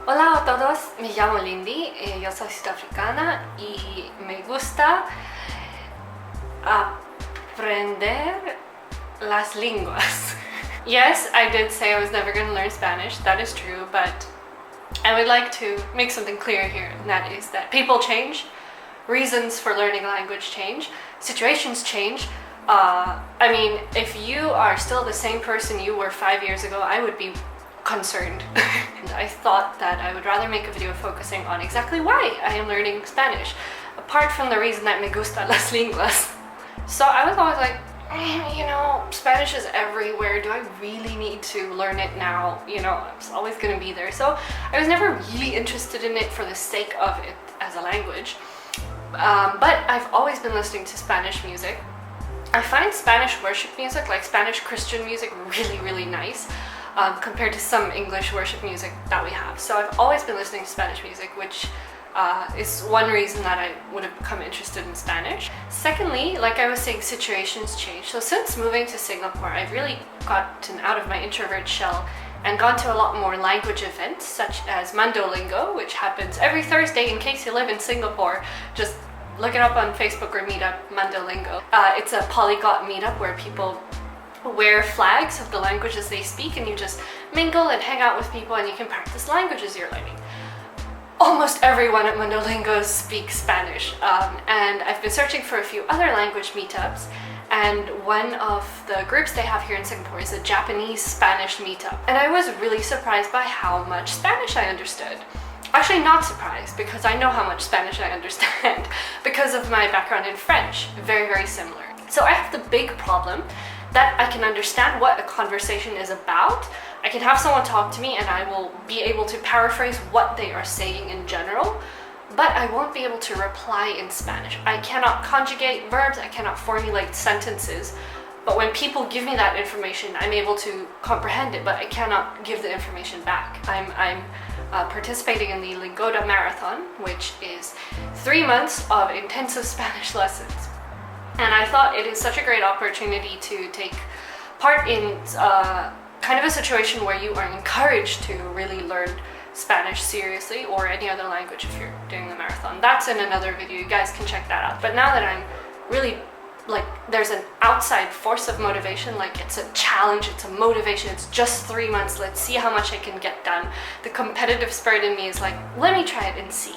Hola a todos, me llamo Lindie, yo soy sudafricana y me gusta aprender las lenguas. Yes, I did say I was never going to learn Spanish, that is true, but I would like to make something clear here, and that is that people change, reasons for learning language change, situations change. I mean, if you are still the same person you were 5 years ago, I would be concerned. And I thought that I would rather make a video focusing on exactly why I am learning Spanish, apart from the reason that me gusta las lenguas. So I was always like, you know, Spanish is everywhere. Do I really need to learn it now? You know, it's always going to be there. So I was never really interested in it for the sake of it as a language. But I've always been listening to Spanish music. I find Spanish worship music, like Spanish Christian music, really, really nice compared to some English worship music that we have. So I've always been listening to Spanish music, which is one reason that I would have become interested in Spanish. Secondly, like I was saying, situations change. So since moving to Singapore, I've really gotten out of my introvert shell and gone to a lot more language events, such as Mandolingo, which happens every Thursday. In case you live in Singapore, just look it up on Facebook or Meetup, Mandolingo. It's a polyglot meetup where people wear flags of the languages they speak, and you just mingle and hang out with people, and you can practice languages you're learning. Almost everyone at Mandolingo speaks Spanish, and I've been searching for a few other language meetups, and one of the groups they have here in Singapore is a Japanese Spanish meetup. And I was really surprised by how much Spanish I understood. Actually not surprised, because I know how much Spanish I understand because of my background in French. Very, very similar. So I have the big problem that I can understand what a conversation is about. I can have someone talk to me and I will be able to paraphrase what they are saying in general, but I won't be able to reply in Spanish. I cannot conjugate verbs, I cannot formulate sentences, but when people give me that information, I'm able to comprehend it, but I cannot give the information back. I'm participating in the Lucha de Marathon, which is 3 months of intensive Spanish lessons. And I thought it is such a great opportunity to take part in kind of a situation where you are encouraged to really learn Spanish seriously, or any other language if you're doing the marathon. That's in another video, you guys can check that out. But now that I'm really, like, there's an outside force of motivation, like it's a challenge, it's a motivation, it's just 3 months, let's see how much I can get done. The competitive spirit in me is like, let me try it and see.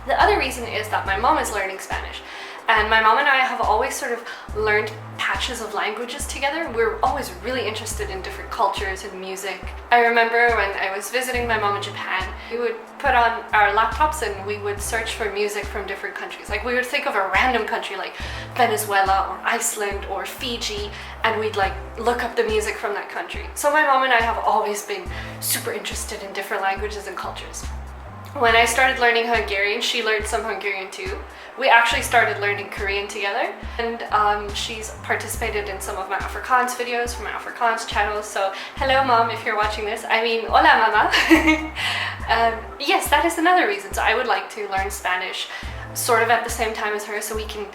The other reason is that my mom is learning Spanish. And my mom and I have always sort of learned patches of languages together. We're always really interested in different cultures and music. I remember when I was visiting my mom in Japan, we would put on our laptops and we would search for music from different countries. Like, we would think of a random country like Venezuela or Iceland or Fiji, and we'd like look up the music from that country. So my mom and I have always been super interested in different languages and cultures. When I started learning Hungarian, she learned some Hungarian too. We actually started learning Korean together, and she's participated in some of my Afrikaans videos from my Afrikaans channel. So hello mom, if you're watching this. I mean, hola mama. Yes, that is another reason. So I would like to learn Spanish sort of at the same time as her, so we can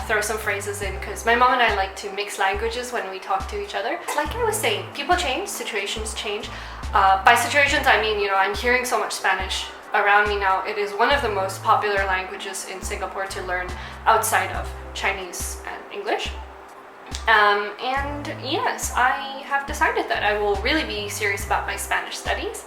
throw some phrases in, because my mom and I like to mix languages when we talk to each other. Like I was saying, people change, situations change. By situations I mean, you know, I'm hearing so much Spanish around me now. It is one of the most popular languages in Singapore to learn outside of Chinese and English. And yes, I have decided that I will really be serious about my Spanish studies.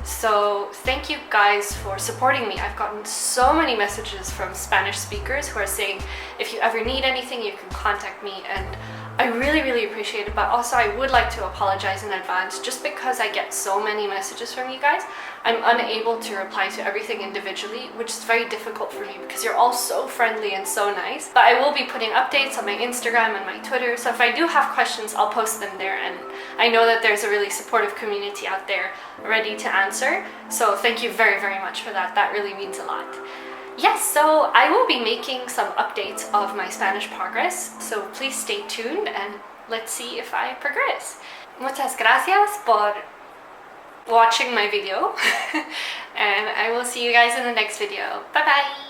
So thank you guys for supporting me. I've gotten so many messages from Spanish speakers who are saying, if you ever need anything, you can contact me, and I really, really appreciate it. But also I would like to apologize in advance, just because I get so many messages from you guys. I'm unable to reply to everything individually, which is very difficult for me because you're all so friendly and so nice. But I will be putting updates on my Instagram and my Twitter, so if I do have questions, I'll post them there, and I know that there's a really supportive community out there ready to answer. So thank you very, very much for that. That really means a lot. Yes, so I will be making some updates of my Spanish progress, so please stay tuned and let's see if I progress. Muchas gracias por watching my video, and I will see you guys in the next video. Bye bye!